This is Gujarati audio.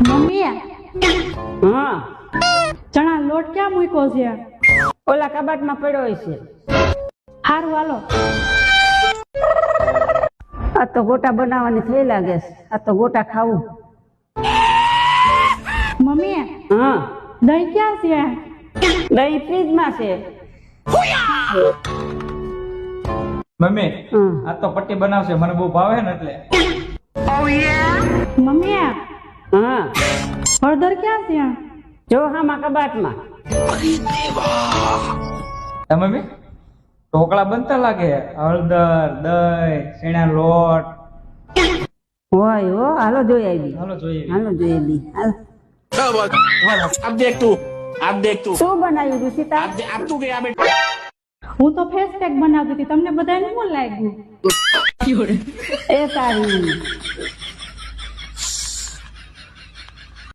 મમ્મી હા ચણા લોટ ક્યાં મૂક્યો છે? ઓલા કબાટમાં પડ્યો હોય છે. હારું હાલો. આ તો ગોટા બનાવવાની થઈ લાગે છે. આ તો ગોટા ખાવું. મમ્મી હા દહીં ક્યાં છે? દહીં ફ્રીજમાં છે. મમ્મી હમ. આ તો પટ્ટી બનાવશે, મને બહુ ભાવે ને એટલે. મમ્મી હા હળદર ક્યાં છે? જો હામાં કબાટમાં. હે મમ્મી ઢોકળા બનતા લાગે, હળદર, દહીં, ચણા લોટ. હોય હો, હાલો જોઈ આવી. હાલો જોઈએ. હાલો જોઈ આવી. હાલ. अब देख तू, अब देख तू, શું બનાવ્યું રુચિતા? अब तू गया बेटा। હું તો ફેસ પેક બનાવતી હતી, તમને બધાને શું લાગ્યું? એ સારી